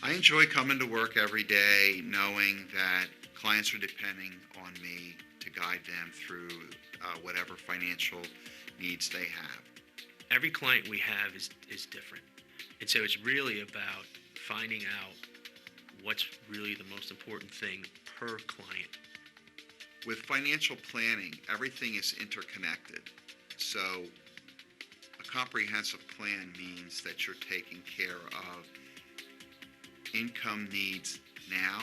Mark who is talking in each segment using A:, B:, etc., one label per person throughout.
A: I enjoy coming to work every day knowing that clients are depending on me to guide them through whatever financial needs they have.
B: Every client we have is different. And so it's really about finding out what's really the most important thing per client.
A: With financial planning, everything is interconnected. So a comprehensive plan means that you're taking care of income needs now,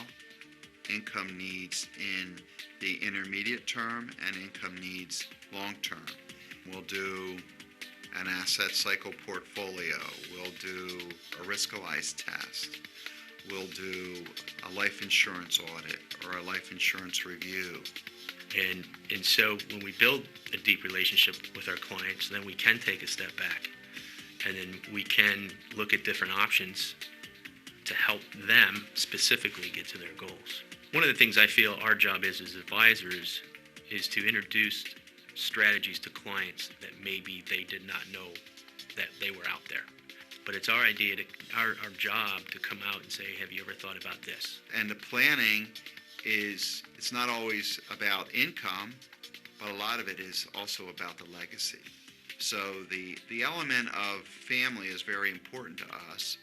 A: income needs in the intermediate term, and income needs long term. We'll do an asset cycle portfolio. We'll do a riskalyze test. We'll do a life insurance audit or a life insurance review.
B: And so when we build a deep relationship with our clients, then we can take a step back, and then we can look at different options to help them specifically get to their goals. One of the things I feel our job is as advisors is to introduce strategies to clients that maybe they did not know that they were out there. But it's our our job to come out and say, have you ever thought about this?
A: And the planning it's not always about income, but a lot of it is also about the legacy. So the element of family is very important to us,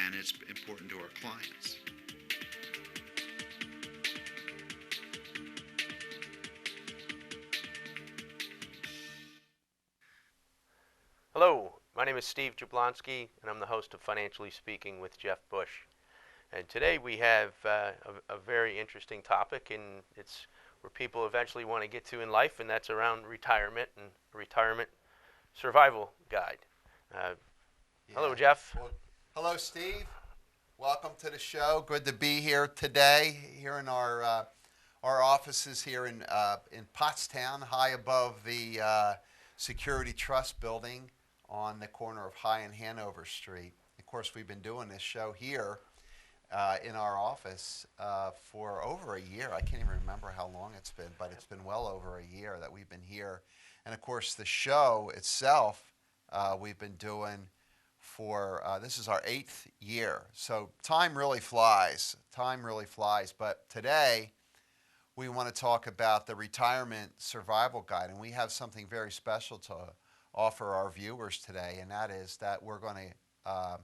A: and it's important to our clients.
C: Hello, my name is Steve Jablonski, and I'm the host of Financially Speaking with Jeff Bush. And today we have a very interesting topic, and it's where people eventually want to get to in life, and that's around retirement and retirement survival guide. Hello, Jeff.
D: Well, hello, Steve. Welcome to the show. Good to be here today, here in our offices here in Pottstown, high above the Security Trust building on the corner of High and Hanover Street. Of course, we've been doing this show here in our office for over a year. I can't even remember how long it's been, but it's been well over a year that we've been here. And of course, the show itself we've been doing for, this is our 8th year. So time really flies. Time really flies. But today, we want to talk about the Retirement Survival Guide. And we have something very special to offer our viewers today. And that is that we're going to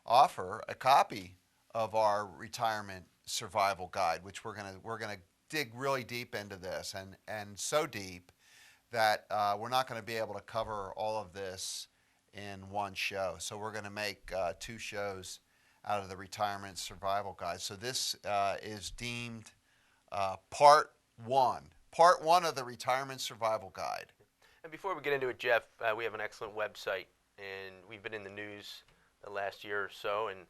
D: offer a copy of our Retirement Survival Guide, which we're gonna dig really deep into this, and so deep that we're not going to be able to cover all of this in one show. So we're going to make 2 shows out of the Retirement Survival Guide. So this is deemed part one of the Retirement Survival Guide.
C: And before we get into it, Jeff, we have an excellent website, and we've been in the news the last year or so, and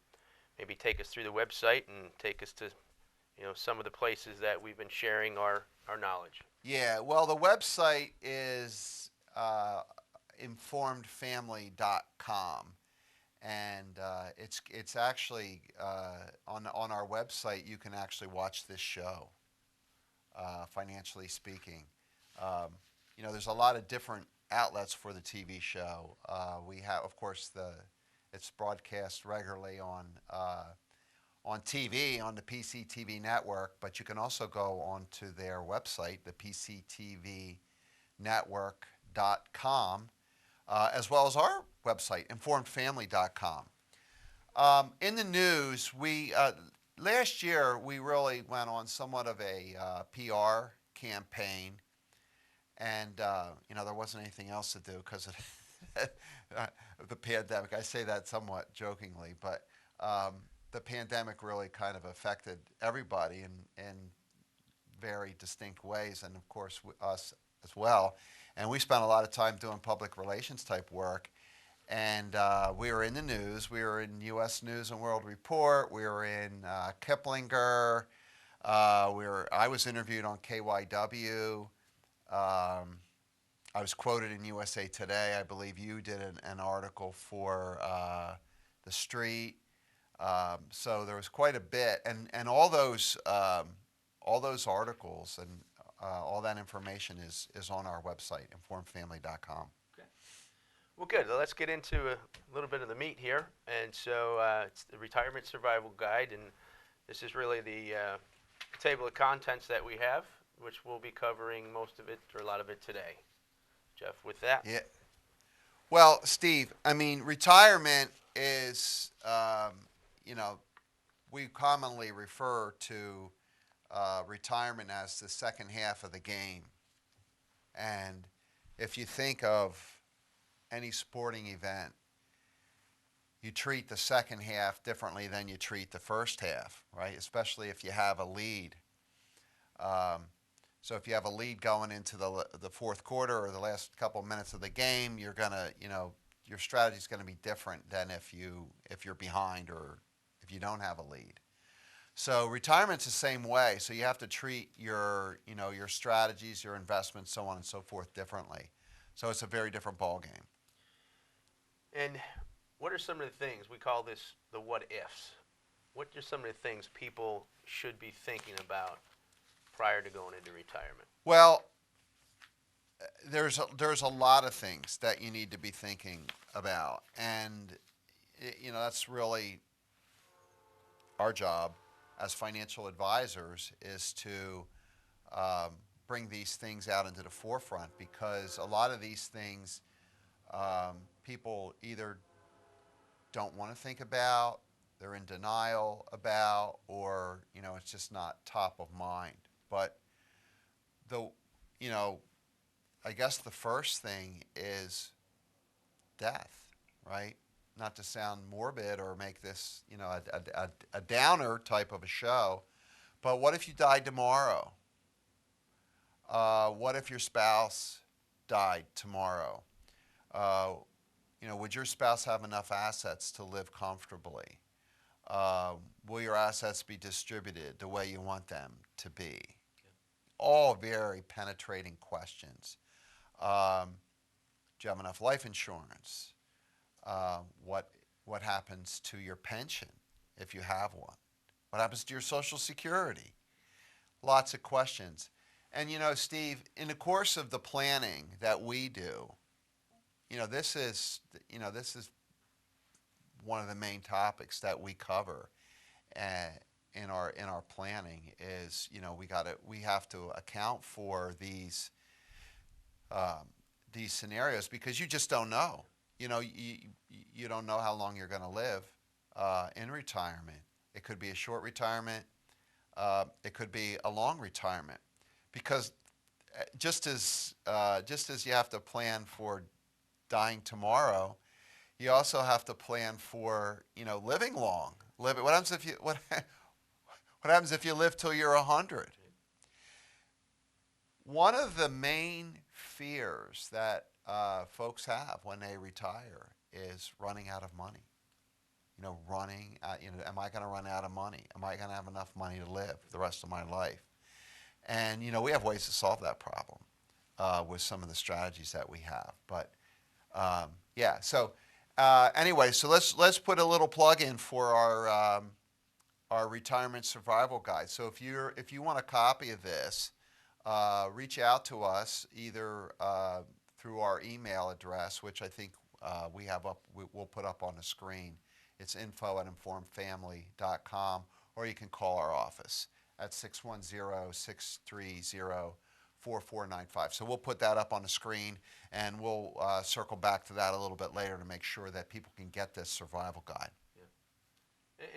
C: maybe take us through the website and take us to, some of the places that we've been sharing our knowledge.
D: Yeah, well, the website is informedfamily.com, and it's actually on our website. You can actually watch this show, Financially Speaking. There's a lot of different outlets for the TV show. We have, of course, it's broadcast regularly on TV, on the PCTV network, but you can also go onto their website, the PCTVnetwork.com, as well as our website, informedfamily.com. In the news, last year we really went on somewhat of a PR campaign, and there wasn't anything else to do because of the pandemic. I say that somewhat jokingly, but the pandemic really kind of affected everybody in very distinct ways, and of course us as well. And we spent a lot of time doing public relations type work, and we were in the news. We were in U.S. News and World Report. We were in Kiplinger. I was interviewed on KYW. I was quoted in USA Today. I believe you did an article for The Street. So there was quite a bit, and all those articles and all that information is on our website, informedfamily.com.
C: Okay. Well, good. Well, let's get into a little bit of the meat here. And so it's the Retirement Survival Guide, and this is really the table of contents that we have, which we'll be covering most of it or a lot of it today. Jeff, with that.
D: Yeah. Well, Steve, I mean, retirement is, you know, we commonly refer to retirement as the second half of the game. And if you think of any sporting event, you treat the second half differently than you treat the first half, right? Especially if you have a lead. So if you have a lead going into the fourth quarter or the last couple of minutes of the game, you're gonna, your strategy is gonna be different than if you're behind or if you don't have a lead. So retirement's the same way. So you have to treat your strategies, your investments, so on and so forth differently. So it's a very different ball game.
C: And what are some of the things, we call this the what ifs. What are some of the things people should be thinking about prior to going into retirement?
D: Well, there's a lot of things that you need to be thinking about, and that's really our job as financial advisors is to bring these things out into the forefront, because a lot of these things people either don't want to think about, they're in denial about, or it's just not top of mind. But I guess the first thing is death, right? Not to sound morbid or make this a downer type of a show, but what if you died tomorrow? What if your spouse died tomorrow? Would your spouse have enough assets to live comfortably? Will your assets be distributed the way you want them to be? All very penetrating questions. Do you have enough life insurance? What happens to your pension if you have one? What happens to your Social Security? Lots of questions. And Steve, in the course of the planning that we do, this is one of the main topics that we cover in our planning is we have to account for these scenarios, because you just don't know. You don't know how long you're going to live in retirement. It could be a short retirement. It could be a long retirement, because just as you have to plan for dying tomorrow, you also have to plan for living long. What happens if what happens if you live till you're 100? One of the main fears that folks have when they retire is running out of money. Am I going to run out of money? Am I going to have enough money to live the rest of my life? And we have ways to solve that problem with some of the strategies that we have. But yeah, so anyway, so let's put a little plug in for our retirement survival guide. So if you want a copy of this, reach out to us either through our email address, which I think we'll put up on the screen. It's info@informedfamily.com, or you can call our office at 610-630-4495. So we'll put that up on the screen, and we'll circle back to that a little bit later to make sure that people can get this survival guide.
C: Yeah.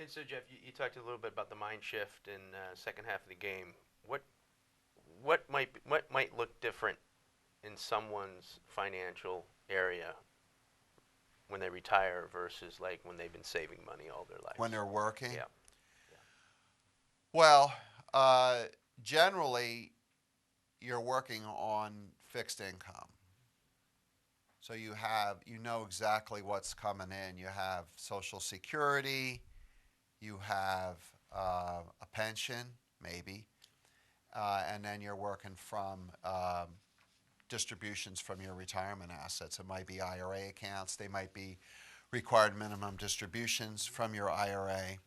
C: And so, Jeff, you talked a little bit about the mind shift in second half of the game. What might look different in someone's financial area when they retire versus like when they've been saving money all their life?
D: When they're working?
C: Yeah.
D: Well, generally, you're working on fixed income. So you know exactly what's coming in. You have Social Security, you have a pension, maybe, and then you're working from distributions from your retirement assets. It might be IRA accounts. They might be required minimum distributions from your IRA.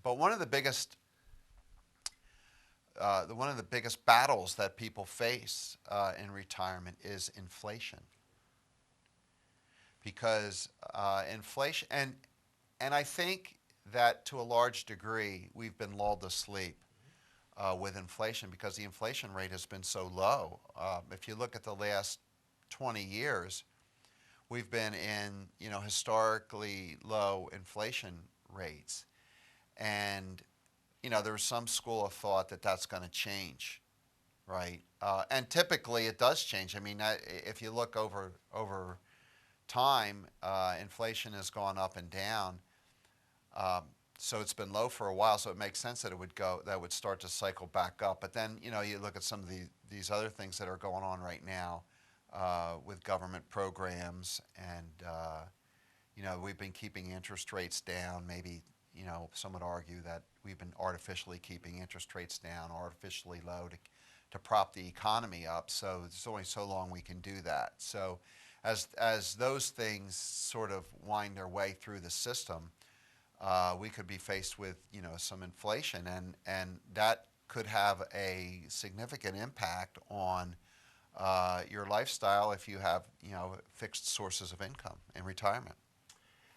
D: But one of the biggest battles that people face in retirement is inflation. because inflation, and I think that to a large degree we've been lulled to sleep with inflation because the inflation rate has been so low. If you look at the last 20 years, we've been in historically low inflation rates, and there's some school of thought that that's going to change, right? And typically it does change. I mean, if you look over time, inflation has gone up and down. So it's been low for a while, so it makes sense that that would start to cycle back up. But then, you look at some of these other things that are going on right now with government programs, and we've been keeping interest rates down. Maybe, some would argue that we've been artificially keeping interest rates down, artificially low to prop the economy up. So there's only so long we can do that. So as those things sort of wind their way through the system, we could be faced with some inflation, and that could have a significant impact on your lifestyle if you have fixed sources of income in retirement.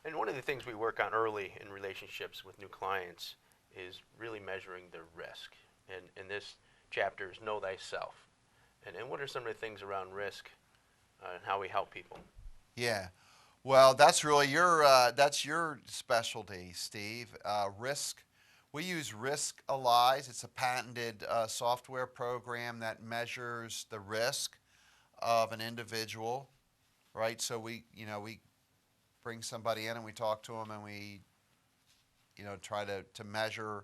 C: And one of the things we work on early in relationships with new clients is really measuring their risk. And this chapter is Know Thyself. And what are some of the things around risk and how we help people?
D: Yeah. Well, that's really that's your specialty, Steve. Risk. We use Riskalyze. It's a patented software program that measures the risk of an individual, right? So we bring somebody in and we talk to them and we try to measure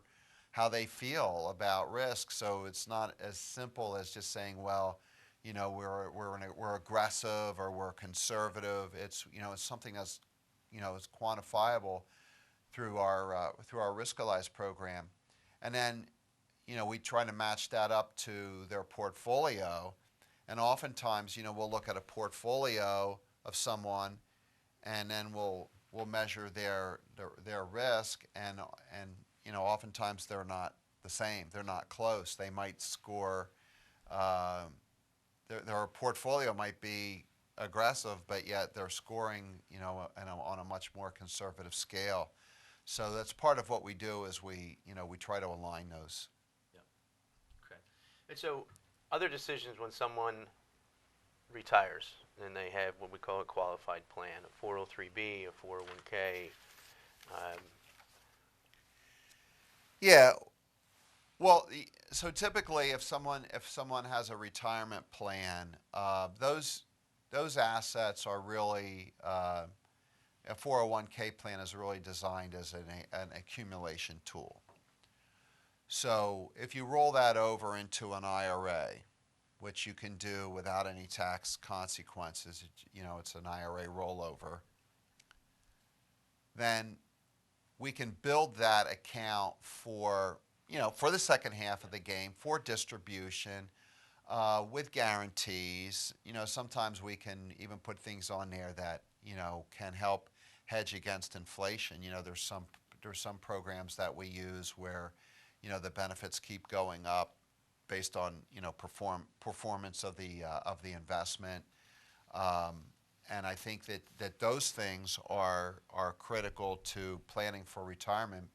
D: how they feel about risk. So it's not as simple as just saying, well, we're aggressive or we're conservative. It's it's something that's is quantifiable through our Riskalyze program, and then we try to match that up to their portfolio, and oftentimes we'll look at a portfolio of someone, and then we'll measure their risk, and oftentimes they're not the same. They're not close. They might score. Their portfolio might be aggressive, but yet they're scoring, on a much more conservative scale. So that's part of what we do is we try to align those.
C: Yeah. Okay. And so other decisions when someone retires and they have what we call a qualified plan, a 403B, a 401K.
D: Yeah. Well, so typically, if someone has a retirement plan, those assets are really a 401k plan is really designed as an accumulation tool. So if you roll that over into an IRA, which you can do without any tax consequences, it's an IRA rollover, then we can build that account for the second half of the game for distribution with guarantees. Sometimes we can even put things on there that can help hedge against inflation. There's some programs that we use where the benefits keep going up based on performance of the investment. And I think that those things are critical to planning for retirement,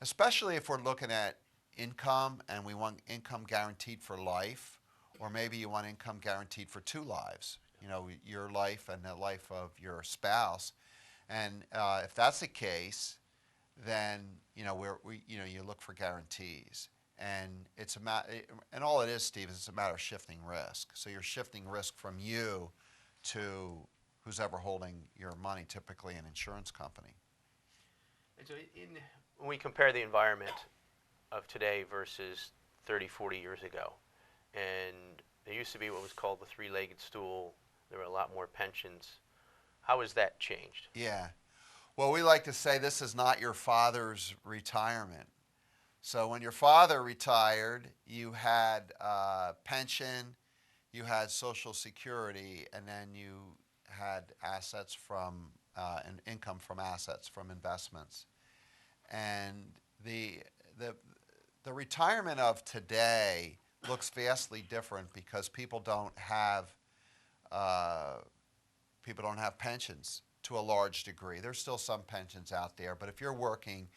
D: especially if we're looking at income and we want income guaranteed for life, or maybe you want income guaranteed for 2 lives, your life and the life of your spouse. And if that's the case, then you look for guarantees. And and all it is, Steve, is it's a matter of shifting risk. So you're shifting risk from you to who's ever holding your money, typically an insurance company.
C: And so when we compare the environment of today versus 30, 40 years ago, and there used to be what was called the 3-legged stool, there were a lot more pensions. How has that changed?
D: Yeah. Well, we like to say this is not your father's retirement. So when your father retired, you had pension, you had Social Security, and then you had assets from and income from assets from investments. And the retirement of today looks vastly different because people don't have people don't have pensions to a large degree. There's still some pensions out there, but if you're working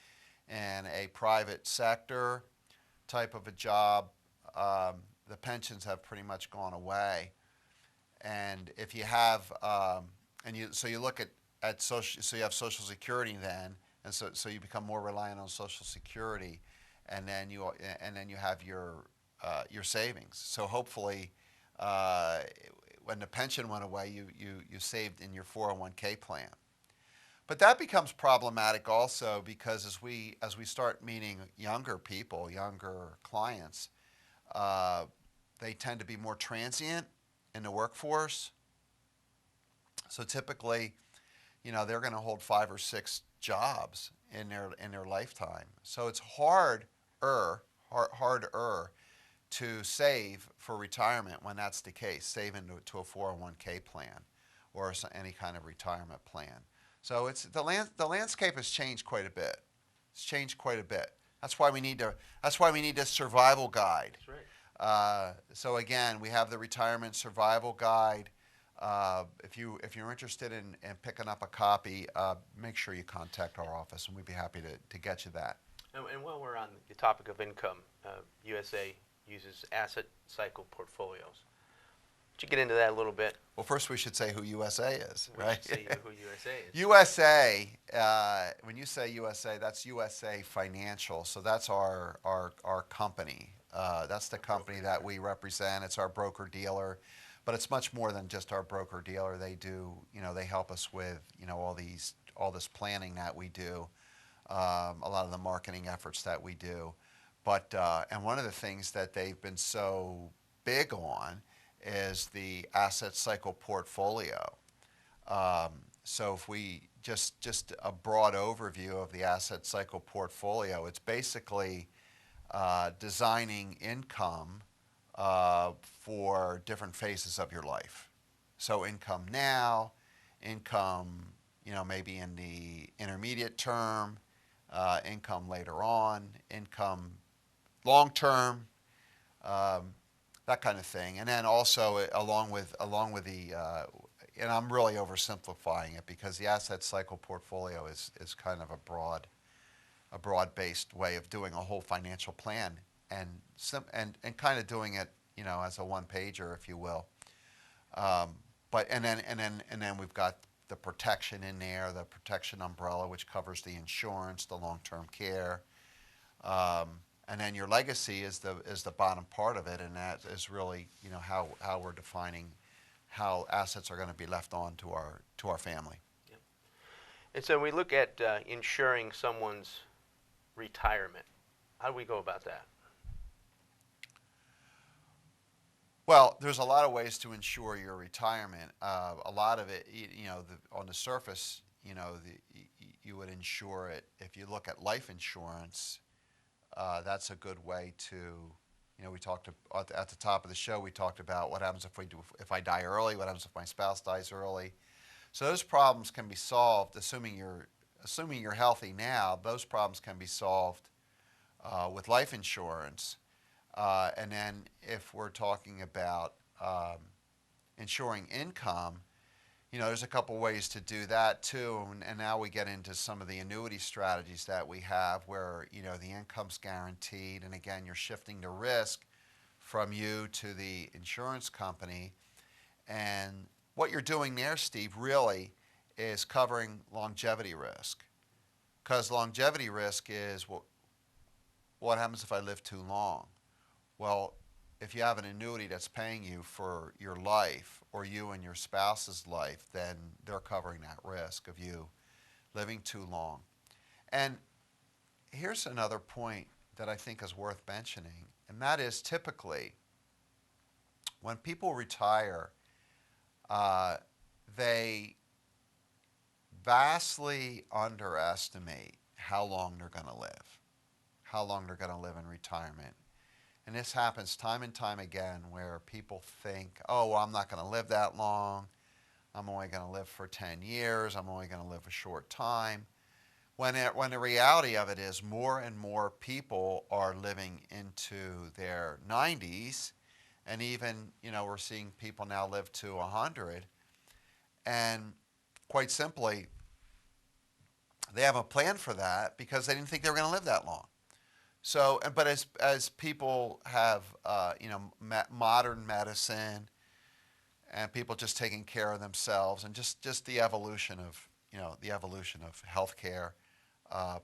D: in a private sector type of a job, the pensions have pretty much gone away. And if you have, so you look at social, so you have Social Security then, and so you become more reliant on Social Security, and then you have your savings. So hopefully, when the pension went away, you saved in your 401k plan. But that becomes problematic also because as we start meeting younger people, younger clients, they tend to be more transient in the workforce. So typically, they're going to hold 5 or 6 jobs in their lifetime. So it's harder to save for retirement when that's the case. Save into a 401k plan or any kind of retirement plan. So the landscape has changed quite a bit. It's changed quite a bit. That's why we need this survival guide.
C: That's right.
D: So again, we have the retirement survival guide. If you're interested in picking up a copy, make sure you contact our office, and we'd be happy to get you that.
C: And while we're on the topic of income, USA uses asset cycle portfolios. Could you get into that a little bit?
D: Well, first we should say who USA is, right?
C: Say who USA is.
D: USA, when you say USA, that's USA Financial. So that's our company. That's the company that we represent. It's our broker-dealer. But it's much more than just our broker-dealer. They do, they help us with, all this planning that we do, a lot of the marketing efforts that we do. But, and one of the things that they've been so big on is the asset cycle portfolio. So if we just a broad overview of the asset cycle portfolio, it's basically designing income for different phases of your life. So income now, income, maybe in the intermediate term, income later on, income long term, that kind of thing. And then also along with the, and I'm really oversimplifying it because the asset cycle portfolio is kind of a broad-based way of doing a whole financial plan and kind of doing it, as a one-pager, if you will. And then we've got the protection in there, the protection umbrella, which covers the insurance, the long-term care. And then your legacy is the bottom part of it, and that is really how we're defining how assets are going to be left on to our family.
C: Yep. And so we look at insuring someone's retirement. How do we go about that?
D: Well, there's a lot of ways to insure your retirement. A lot of it, on the surface, you would insure it. If you look at life insurance, that's a good way to, we talked at the top of the show. We talked about what happens if I die early. What happens if my spouse dies early? So those problems can be solved, assuming you're healthy now. Those problems can be solved with life insurance. And then if we're talking about insuring income, there's a couple ways to do that too. And now we get into some of the annuity strategies that we have where, the income's guaranteed. And again, you're shifting the risk from you to the insurance company. And what you're doing there, Steve, really is covering longevity risk. Because longevity risk is what happens if I live too long? Well, if you have an annuity that's paying you for your life or you and your spouse's life, then they're covering that risk of you living too long. And here's another point that I think is worth mentioning, and that is typically when people retire, they vastly underestimate how long they're going to live in retirement. And this happens time and time again where people think, oh, well, I'm not going to live that long. I'm only going to live for 10 years. I'm only going to live a short time. When the reality of it is more and more people are living into their 90s. And even, we're seeing people now live to 100. And quite simply, they have a plan for that because they didn't think they were going to live that long. So, but as people have, modern medicine and people just taking care of themselves and just the evolution of, healthcare,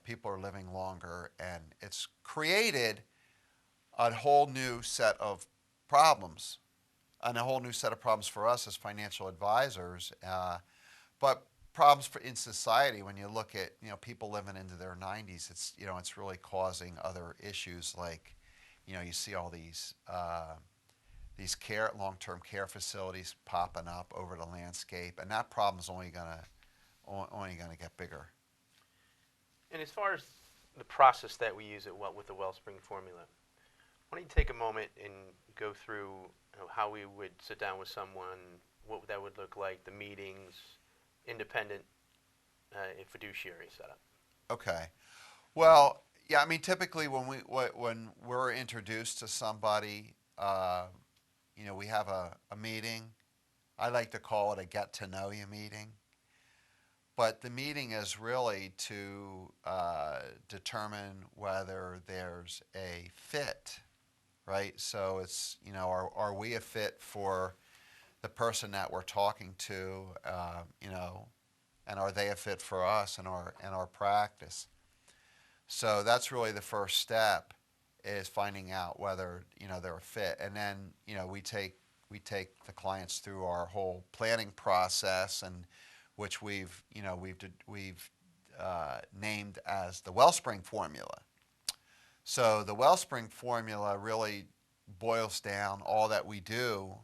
D: people are living longer, and it's created a whole new set of problems, and a whole new set of problems for us as financial advisors, but problems in society. When you look at, people living into their 90s, it's really causing other issues, like, you see all these long-term care facilities popping up over the landscape, and that problem's only gonna get bigger.
C: And as far as the process that we use with the Wellspring Formula, why don't you take a moment and go through how we would sit down with someone, what that would look like, the meetings, independent and fiduciary setup.
D: Okay. Well, yeah, I mean, typically when we're introduced to somebody, we have a meeting. I like to call it a get to know you meeting. But the meeting is really to determine whether there's a fit, right? So it's, are we a fit for the person that we're talking to, and are they a fit for us and our practice? So that's really the first step, is finding out whether, they're a fit. And then, we take the clients through our whole planning process, and which we've named as the Wellspring Formula. So the Wellspring Formula really boils down all that we do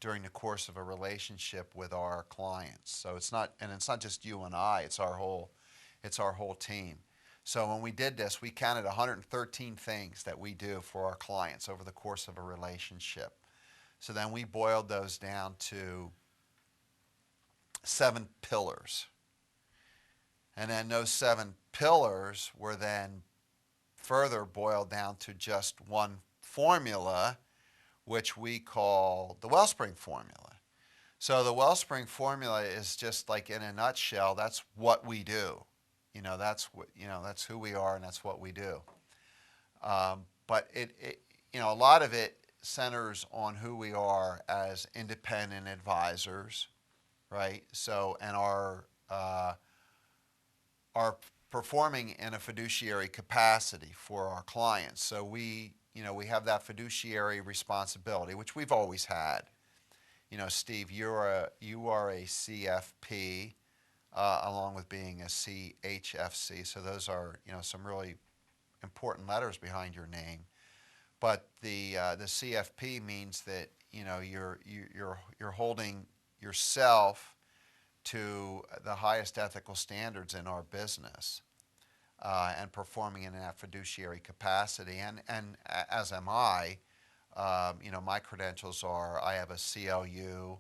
D: during the course of a relationship with our clients. So it's not just you and I, it's our whole team. So when we did this, we counted 113 things that we do for our clients over the course of a relationship. So then we boiled those down to 7 pillars. And then those 7 pillars were then further boiled down to just one formula, which we call the Wellspring Formula. So the Wellspring Formula is just, like, in a nutshell, that's what we do. That's who we are, and that's what we do. But a lot of it centers on who we are as independent advisors, right? So, and are performing in a fiduciary capacity for our clients. So we have that fiduciary responsibility, which we've always had. Steve, you are a CFP, along with being a CHFC. So those are, some really important letters behind your name. But the CFP means that, you're holding yourself to the highest ethical standards in our business, and performing in that fiduciary capacity. And as am I. My credentials are, I have a CLU.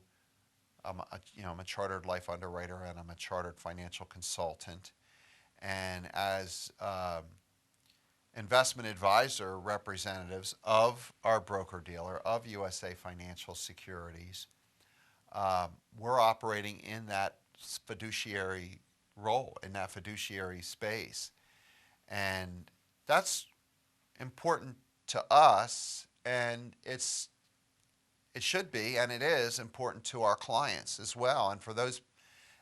D: I'm a chartered life underwriter, and I'm a chartered financial consultant. And as investment advisor representatives of our broker-dealer, of USA Financial Securities, we're operating in that fiduciary role, in that fiduciary space. And that's important to us, and it should be, and it is important to our clients as well. And for those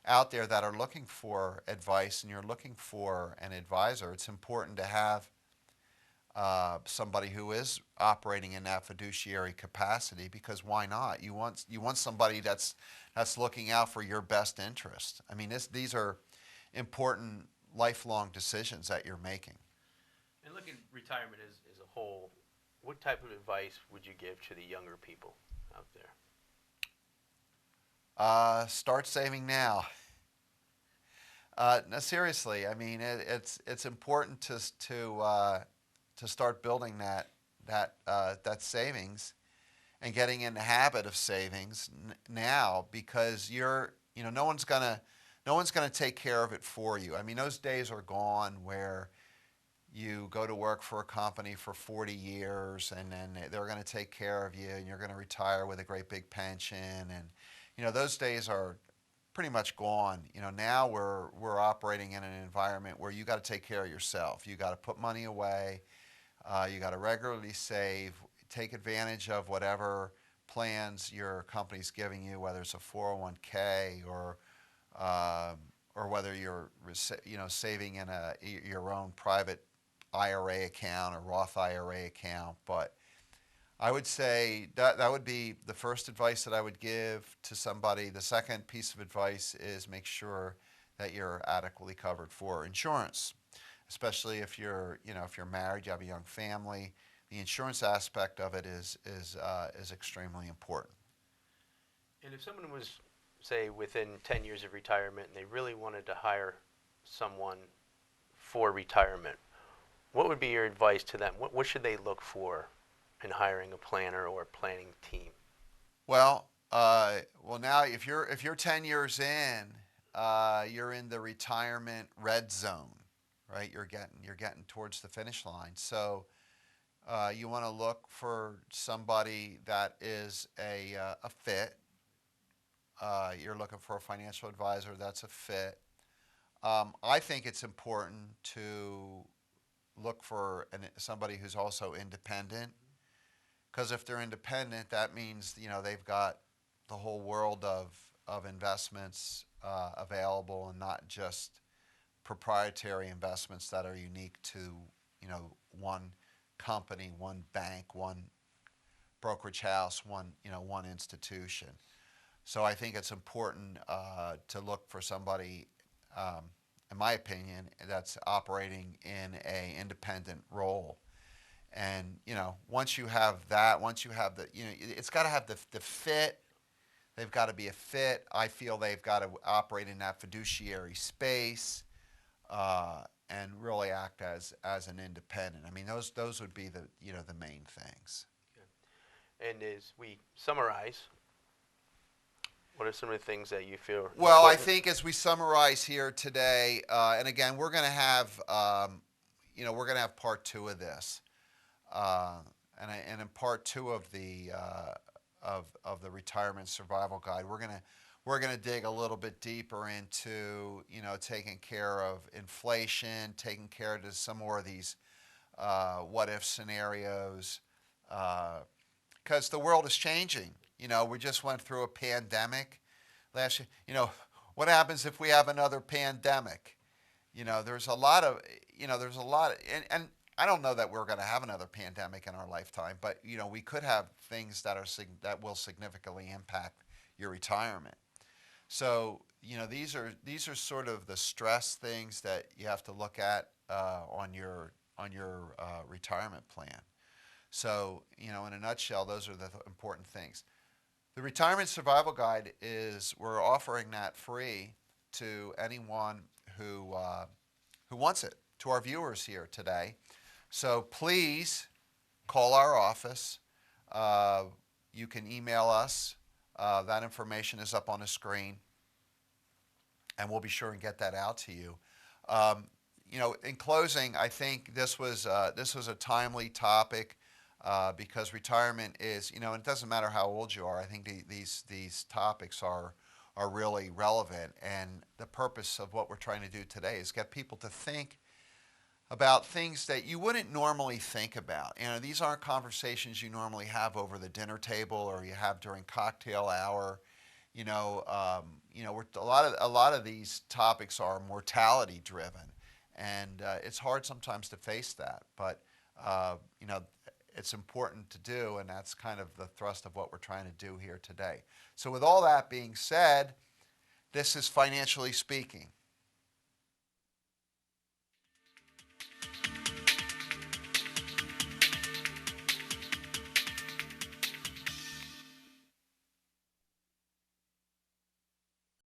D: out there that are looking for advice and you're looking for an advisor, it's important to have somebody who is operating in that fiduciary capacity, because why not? You want somebody that's looking out for your best interest. I mean, these are important lifelong decisions that you're making.
C: And look at retirement as a whole. What type of advice would you give to the younger people out there?
D: Start saving now. No, seriously. I mean, it's important to start building that savings and getting in the habit of savings now, because no one's gonna take care of it for you. I mean, those days are gone where you go to work for a company for 40 years and then they're going to take care of you and you're going to retire with a great big pension. And those days are pretty much gone. You know, now we're operating in an environment where you got to take care of yourself. You got to put money away. You got to regularly save. Take advantage of whatever plans your company's giving you, whether it's a 401k or whether you're saving in your own private IRA account or Roth IRA account. But I would say that would be the first advice that I would give to somebody. The second piece of advice is make sure that you're adequately covered for insurance, especially if you're married, you have a young family. The insurance aspect of it is extremely important.
C: And if someone was, say, within 10 years of retirement and they really wanted to hire someone for retirement, what would be your advice to them? What should they look for in hiring a planner or a planning team?
D: Well, now if you're 10 years in, you're in the retirement red zone, right? You're getting towards the finish line. So you want to look for somebody that is a fit. You're looking for a financial advisor that's a fit. I think it's important to look for somebody who's also independent, because if they're independent, that means they've got the whole world of investments available, and not just proprietary investments that are unique to one company, one bank, one brokerage house, one institution. So I think it's important to look for somebody, in my opinion, that's operating in an independent role. And once you have that, it's got to have the fit. They've got to be a fit. I feel they've got to operate in that fiduciary space and really act as an independent. I mean, those would be the main things.
C: Okay. And as we summarize, what are some of the things that you feel?
D: Well,
C: important?
D: I think as we summarize here today, and again, we're going to have part two of this, and in part two of the retirement survival guide, we're gonna dig a little bit deeper into taking care of inflation, taking care of some more of these what if scenarios, because the world is changing. We just went through a pandemic last year. What happens if we have another pandemic? There's a lot of, and I don't know that we're going to have another pandemic in our lifetime, but we could have things that will significantly impact your retirement. So these are sort of the stress things that you have to look at on your retirement plan. So in a nutshell, those are the important things. The Retirement Survival Guide we're offering that free to anyone who wants it, to our viewers here today. So please call our office. You can email us. That information is up on the screen, and we'll be sure and get that out to you. In closing, I think this was a timely topic. Because retirement is, it doesn't matter how old you are. I think these topics are really relevant, and the purpose of what we're trying to do today is get people to think about things that you wouldn't normally think about. These aren't conversations you normally have over the dinner table or you have during cocktail hour. A lot of these topics are mortality driven, and it's hard sometimes to face that, but it's important to do, and that's kind of the thrust of what we're trying to do here today. So with all that being said, this is Financially Speaking.